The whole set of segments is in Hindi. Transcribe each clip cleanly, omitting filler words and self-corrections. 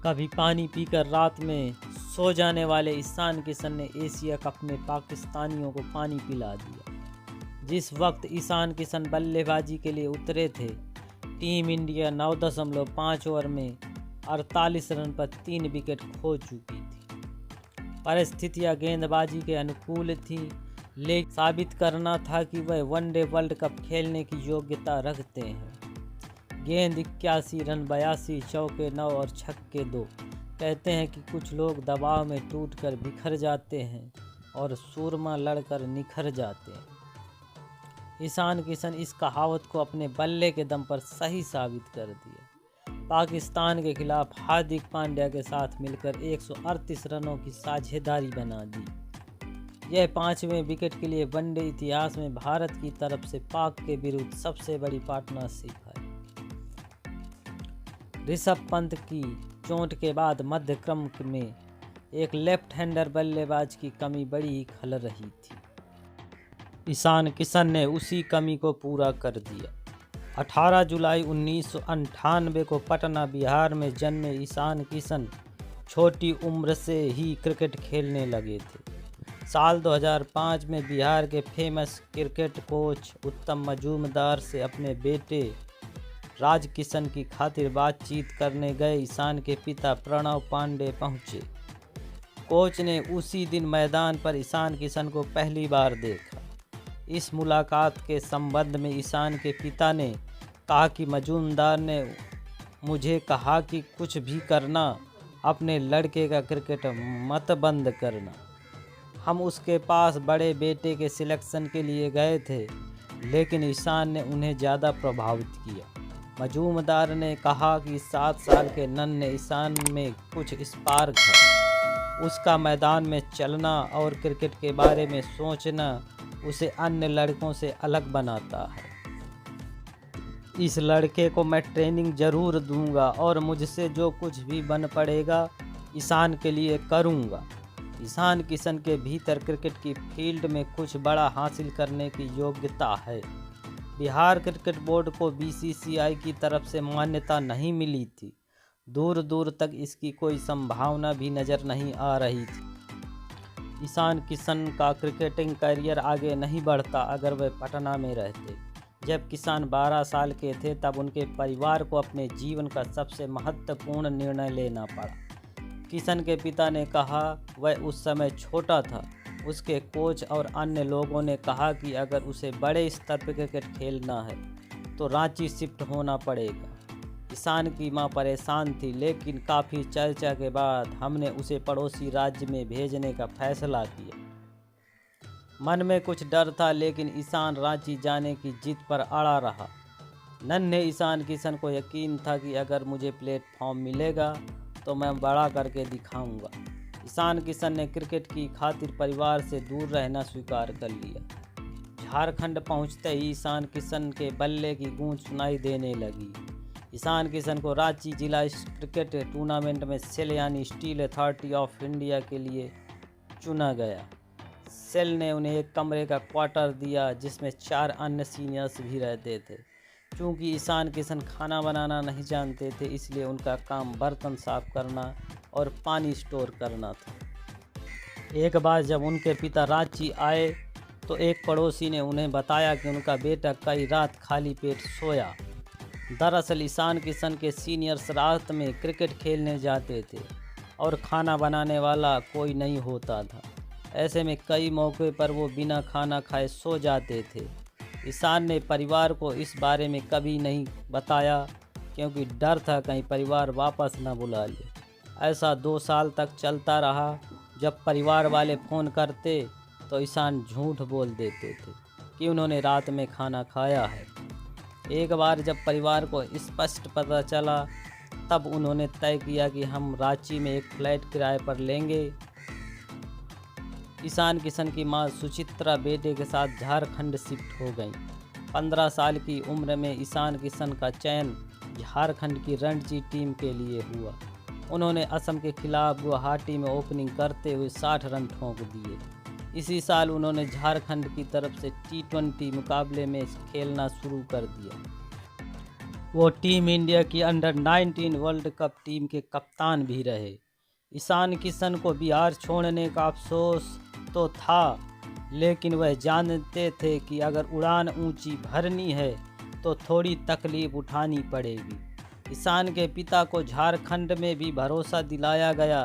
कभी पानी पीकर रात में सो जाने वाले ईशान किशन ने एशिया कप में पाकिस्तानियों को पानी पिला दिया। जिस वक्त ईशान किशन बल्लेबाजी के लिए उतरे थे, टीम इंडिया 9.5 ओवर में 48 रन पर 3 विकेट खो चुकी थी। परिस्थितियां गेंदबाजी के अनुकूल थी, लेकिन साबित करना था कि वह वनडे वर्ल्ड कप खेलने की योग्यता रखते हैं। गेंद 81 रन, 82 चौके 9 और छक्के 2। कहते हैं कि कुछ लोग दबाव में टूटकर बिखर जाते हैं और सूरमा लड़कर निखर जाते हैं। ईशान किशन इस कहावत को अपने बल्ले के दम पर सही साबित कर दिया। पाकिस्तान के खिलाफ हार्दिक पांड्या के साथ मिलकर 138 रनों की साझेदारी बना दी। यह 5वें विकेट के लिए वनडे इतिहास में भारत की तरफ से पाक के विरुद्ध सबसे बड़ी पार्टनरशिप है। ऋषभ पंत की चोट के बाद मध्य क्रम में एक लेफ्ट हैंडर बल्लेबाज की कमी बड़ी ही खल रही थी। ईशान किशन ने उसी कमी को पूरा कर दिया। 18 जुलाई 1998 को पटना, बिहार में जन्मे ईशान किशन छोटी उम्र से ही क्रिकेट खेलने लगे थे। साल 2005 में बिहार के फेमस क्रिकेट कोच उत्तम मजूमदार से अपने बेटे राज किशन की खातिर बातचीत करने गए ईशान के पिता प्रणव पांडे पहुंचे। कोच ने उसी दिन मैदान पर ईशान किशन को पहली बार देखा। इस मुलाकात के संबंध में ईशान के पिता ने कहा कि मजूमदार ने मुझे कहा कि कुछ भी करना, अपने लड़के का क्रिकेट मत बंद करना। हम उसके पास बड़े बेटे के सिलेक्शन के लिए गए थे, लेकिन ईशान ने उन्हें ज़्यादा प्रभावित किया। मजूमदार ने कहा कि 7 साल के नन्हे ईशान में कुछ स्पार्क है। उसका मैदान में चलना और क्रिकेट के बारे में सोचना उसे अन्य लड़कों से अलग बनाता है। इस लड़के को मैं ट्रेनिंग ज़रूर दूंगा और मुझसे जो कुछ भी बन पड़ेगा ईशान के लिए करूंगा। ईशान किशन के भीतर क्रिकेट की फील्ड में कुछ बड़ा हासिल करने की योग्यता है। बिहार क्रिकेट बोर्ड को बीसीसीआई की तरफ से मान्यता नहीं मिली थी। दूर दूर तक इसकी कोई संभावना भी नज़र नहीं आ रही थी। ईशान किशन का क्रिकेटिंग करियर आगे नहीं बढ़ता अगर वे पटना में रहते। जब किशन 12 साल के थे तब उनके परिवार को अपने जीवन का सबसे महत्वपूर्ण निर्णय लेना पड़ा। किशन के पिता ने कहा, वह उस समय छोटा था। उसके कोच और अन्य लोगों ने कहा कि अगर उसे बड़े स्तर पर क्रिकेट खेलना है तो रांची शिफ्ट होना पड़ेगा। ईशान की मां परेशान थी, लेकिन काफ़ी चर्चा के बाद हमने उसे पड़ोसी राज्य में भेजने का फैसला किया। मन में कुछ डर था, लेकिन ईशान रांची जाने की जिद पर अड़ा रहा। नन्हे ईशान किशन को यकीन था कि अगर मुझे प्लेटफॉर्म मिलेगा तो मैं बड़ा करके दिखाऊंगा। ईशान किशन ने क्रिकेट की खातिर परिवार से दूर रहना स्वीकार कर लिया। झारखंड पहुंचते ही ईशान किशन के बल्ले की गूंज सुनाई देने लगी। ईशान किशन को रांची जिला क्रिकेट टूर्नामेंट में सेल यानी स्टील अथॉरिटी ऑफ इंडिया के लिए चुना गया। सेल ने उन्हें एक कमरे का क्वार्टर दिया जिसमें 4 अन्य सीनियर्स भी रहते थे। चूँकि ईशान किशन खाना बनाना नहीं जानते थे, इसलिए उनका काम बर्तन साफ करना और पानी स्टोर करना था। एक बार जब उनके पिता रांची आए तो एक पड़ोसी ने उन्हें बताया कि उनका बेटा कई रात खाली पेट सोया। दरअसल ईशान किशन के सीनियर्स रात में क्रिकेट खेलने जाते थे और खाना बनाने वाला कोई नहीं होता था। ऐसे में कई मौके पर वो बिना खाना खाए सो जाते थे। ईशान ने परिवार को इस बारे में कभी नहीं बताया, क्योंकि डर था कहीं परिवार वापस न बुला ले। ऐसा 2 साल तक चलता रहा। जब परिवार वाले फ़ोन करते तो ईशान झूठ बोल देते थे कि उन्होंने रात में खाना खाया है। एक बार जब परिवार को स्पष्ट पता चला, तब उन्होंने तय किया कि हम रांची में एक फ्लैट किराए पर लेंगे। ईशान किशन की मां सुचित्रा बेटे के साथ झारखंड शिफ्ट हो गई। 15 साल की उम्र में ईशान किशन का चयन झारखंड की रणजी टीम के लिए हुआ। उन्होंने असम के खिलाफ गुवाहाटी में ओपनिंग करते हुए 60 रन ठोंक दिए। इसी साल उन्होंने झारखंड की तरफ से T20 मुकाबले में खेलना शुरू कर दिया। वो टीम इंडिया की अंडर 19 वर्ल्ड कप टीम के कप्तान भी रहे। ईशान किशन को बिहार छोड़ने का अफसोस तो था, लेकिन वह जानते थे कि अगर उड़ान ऊंची भरनी है तो थोड़ी तकलीफ उठानी पड़ेगी। ईशान के पिता को झारखंड में भी भरोसा दिलाया गया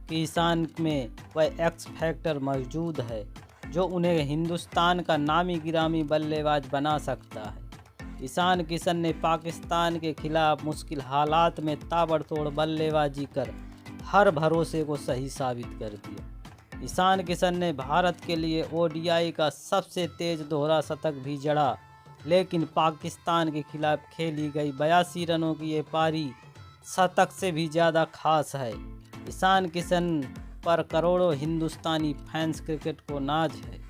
कि ईशान में वह एक्स फैक्टर मौजूद है जो उन्हें हिंदुस्तान का नामी गिरामी बल्लेबाज बना सकता है। ईशान किशन ने पाकिस्तान के खिलाफ मुश्किल हालात में ताबड़तोड़ बल्लेबाजी कर हर भरोसे को सही साबित कर दिया। ईशान किशन ने भारत के लिए ओडीआई का सबसे तेज दोहरा शतक भी जड़ा, लेकिन पाकिस्तान के खिलाफ खेली गई 82 रनों की ये पारी शतक से भी ज़्यादा खास है। ईशान किशन पर करोड़ों हिंदुस्तानी फैंस क्रिकेट को नाज है।